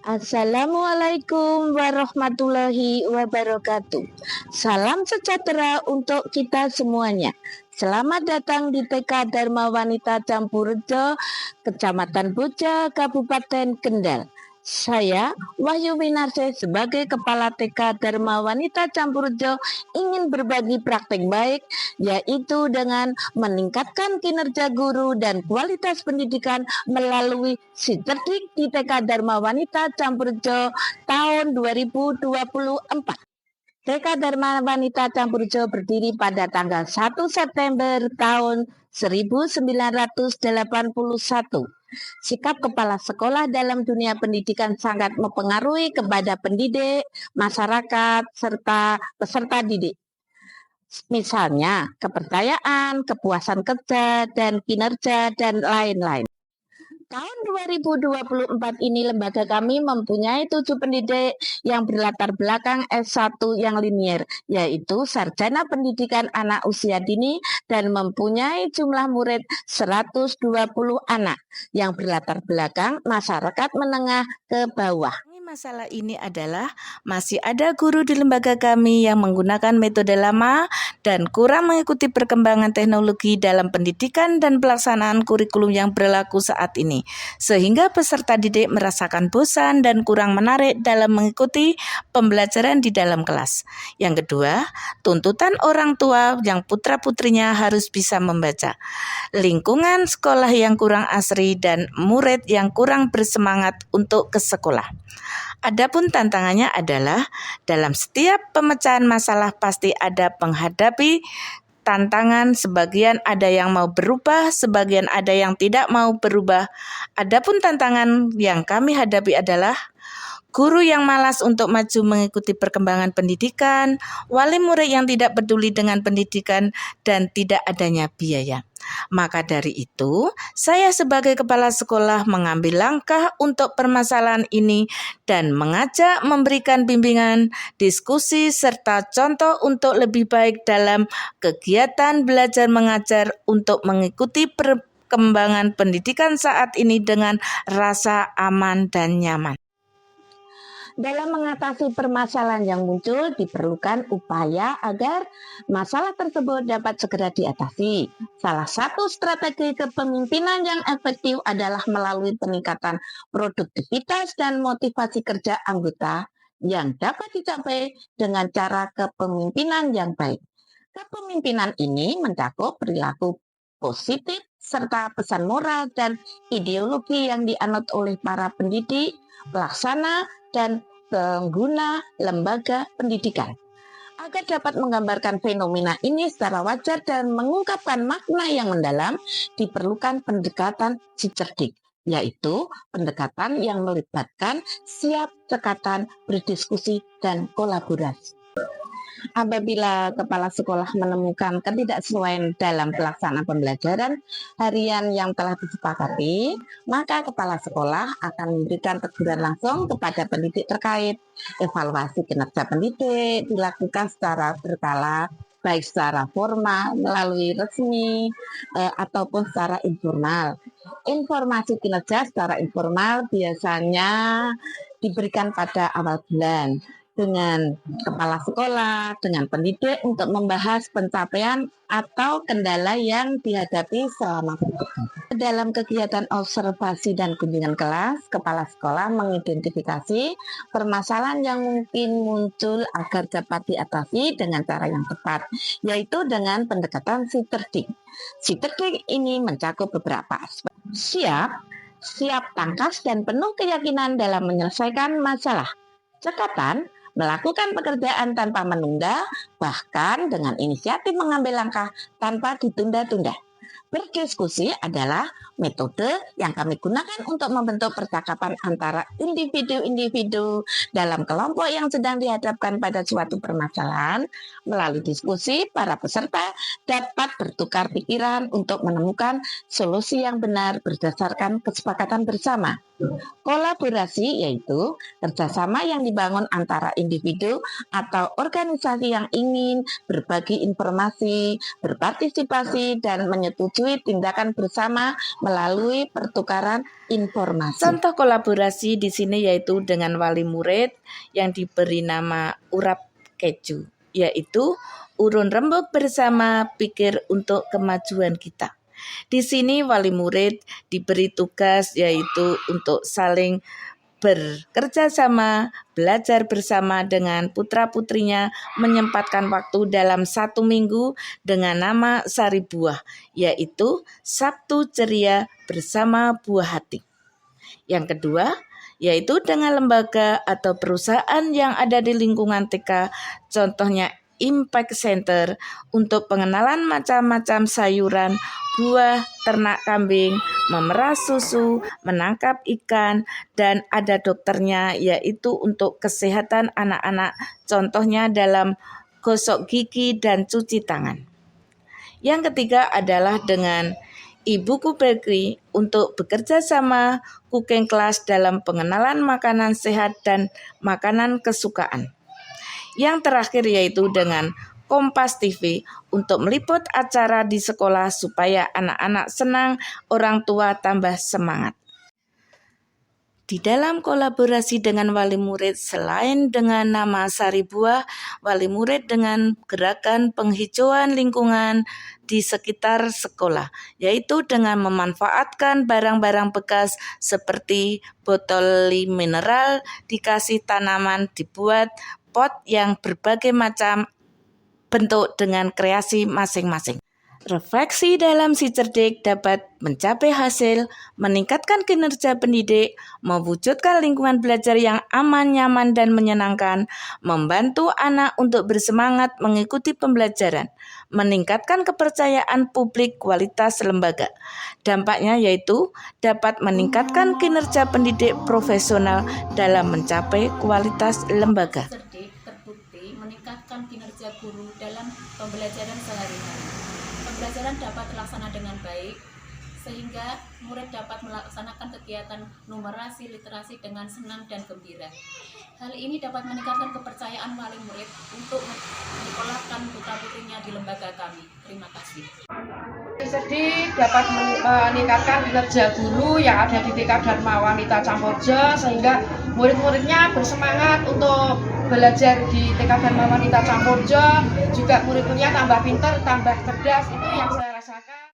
Assalamualaikum warahmatullahi wabarakatuh. Salam sejahtera untuk kita semuanya. Selamat datang di TK Dharma Wanita Campurrejo, Kecamatan Boja, Kabupaten Kendal. Saya, Wahyu Winarse, sebagai Kepala TK Dharma Wanita Campurrejo ingin berbagi praktek baik, yaitu dengan meningkatkan kinerja guru dan kualitas pendidikan melalui Sinerdik di TK Dharma Wanita Campurrejo tahun 2024. TK Dharma Wanita Campurrejo berdiri pada tanggal 1 September tahun 1981. Sikap kepala sekolah dalam dunia pendidikan sangat mempengaruhi kepada pendidik, masyarakat, serta peserta didik. Misalnya, kepercayaan, kepuasan kerja, dan kinerja, dan lain-lain. Tahun 2024 ini lembaga kami mempunyai 7 pendidik yang berlatar belakang S1 yang linier, yaitu Sarjana Pendidikan Anak Usia Dini, dan mempunyai jumlah murid 120 anak yang berlatar belakang masyarakat menengah ke bawah. Masalah ini adalah masih ada guru di lembaga kami yang menggunakan metode lama dan kurang mengikuti perkembangan teknologi dalam pendidikan dan pelaksanaan kurikulum yang berlaku saat ini, sehingga peserta didik merasakan bosan dan kurang menarik dalam mengikuti pembelajaran di dalam kelas. Yang kedua, tuntutan orang tua yang putra-putrinya harus bisa membaca, lingkungan sekolah yang kurang asri, dan murid yang kurang bersemangat untuk ke sekolah. Adapun tantangannya adalah dalam setiap pemecahan masalah pasti ada menghadapi tantangan, sebagian ada yang mau berubah, sebagian ada yang tidak mau berubah. Adapun tantangan yang kami hadapi adalah guru yang malas untuk maju mengikuti perkembangan pendidikan, wali murid yang tidak peduli dengan pendidikan, dan tidak adanya biaya. Maka dari itu, saya sebagai kepala sekolah mengambil langkah untuk permasalahan ini dan mengajak memberikan bimbingan, diskusi, serta contoh untuk lebih baik dalam kegiatan belajar mengajar untuk mengikuti perkembangan pendidikan saat ini dengan rasa aman dan nyaman. Dalam mengatasi permasalahan yang muncul, diperlukan upaya agar masalah tersebut dapat segera diatasi. Salah satu strategi kepemimpinan yang efektif adalah melalui peningkatan produktivitas dan motivasi kerja anggota yang dapat dicapai dengan cara kepemimpinan yang baik. Kepemimpinan ini mencakup perilaku positif serta pesan moral dan ideologi yang dianut oleh para pendidik, pelaksana, dan pengguna lembaga pendidikan. Agar dapat menggambarkan fenomena ini secara wajar dan mengungkapkan makna yang mendalam, diperlukan pendekatan sinerdik, yaitu pendekatan yang melibatkan siap cekatan, berdiskusi, dan kolaborasi. Apabila kepala sekolah menemukan ketidaksesuaian dalam pelaksanaan pembelajaran harian yang telah disepakati, maka kepala sekolah akan memberikan teguran langsung kepada pendidik terkait. Evaluasi kinerja pendidik dilakukan secara berkala, baik secara formal, melalui resmi, ataupun secara informal. Informasi kinerja secara informal biasanya diberikan pada awal bulan dengan kepala sekolah, dengan pendidik untuk membahas pencapaian atau kendala yang dihadapi selama pendidikan. Dalam kegiatan observasi dan kunjungan kelas, kepala sekolah mengidentifikasi permasalahan yang mungkin muncul agar dapat diatasi dengan cara yang tepat, yaitu dengan pendekatan sinerdik. Sinerdik ini mencakup beberapa aspek. Siap tangkas dan penuh keyakinan dalam menyelesaikan masalah. Cekatan, melakukan pekerjaan tanpa menunda, bahkan dengan inisiatif mengambil langkah tanpa ditunda-tunda. Berdiskusi adalah metode yang kami gunakan untuk membentuk percakapan antara individu-individu dalam kelompok yang sedang dihadapkan pada suatu permasalahan. Melalui diskusi, para peserta dapat bertukar pikiran untuk menemukan solusi yang benar berdasarkan kesepakatan bersama. Kolaborasi yaitu kerjasama yang dibangun antara individu atau organisasi yang ingin berbagi informasi, berpartisipasi, dan menyetujui menyetujui tindakan bersama melalui pertukaran informasi. Contoh kolaborasi di sini yaitu dengan wali murid yang diberi nama urap keju, yaitu urun rembuk bersama pikir untuk kemajuan kita. Di sini wali murid diberi tugas yaitu untuk saling bekerja sama, belajar bersama dengan putra-putrinya, menyempatkan waktu dalam 1 minggu dengan nama Sari Buah, yaitu Sabtu Ceria bersama Buah Hati. Yang kedua, yaitu dengan lembaga atau perusahaan yang ada di lingkungan TK, contohnya Impact Center untuk pengenalan macam-macam sayuran, buah, ternak kambing, memerah susu, menangkap ikan, dan ada dokternya yaitu untuk kesehatan anak-anak, contohnya dalam gosok gigi dan cuci tangan. Yang ketiga adalah dengan Ibuku Bakery untuk bekerja sama cooking class dalam pengenalan makanan sehat dan makanan kesukaan. Yang terakhir yaitu dengan Kompas TV untuk meliput acara di sekolah supaya anak-anak senang, orang tua tambah semangat. Di dalam kolaborasi dengan wali murid, selain dengan nama Sari Buah, wali murid dengan gerakan penghijauan lingkungan di sekitar sekolah, yaitu dengan memanfaatkan barang-barang bekas seperti botol mineral, dikasih tanaman, dibuat pot yang berbagai macam bentuk dengan kreasi masing-masing. Refleksi dalam si cerdik dapat mencapai hasil, meningkatkan kinerja pendidik, mewujudkan lingkungan belajar yang aman, nyaman, dan menyenangkan, membantu anak untuk bersemangat mengikuti pembelajaran, meningkatkan kepercayaan publik kualitas lembaga. Dampaknya yaitu dapat meningkatkan kinerja pendidik profesional dalam mencapai kualitas lembaga. Cerdik terbukti meningkatkan kinerja guru dalam pembelajaran sehari-hari. Pembelajaran dapat terlaksana dengan baik, sehingga murid dapat melaksanakan kegiatan numerasi literasi dengan senang dan gembira. Hal ini dapat meningkatkan kepercayaan wali murid untuk menyekolahkan putra-putrinya di lembaga kami. Terima kasih. Cerdik dapat meningkatkan kinerja guru yang ada di TK Dharma Wanita Camporjo, sehingga murid-muridnya bersemangat untuk belajar di TK Dharma Wanita Camporjo. Juga murid-muridnya tambah pintar, tambah cerdas, itu yang saya rasakan.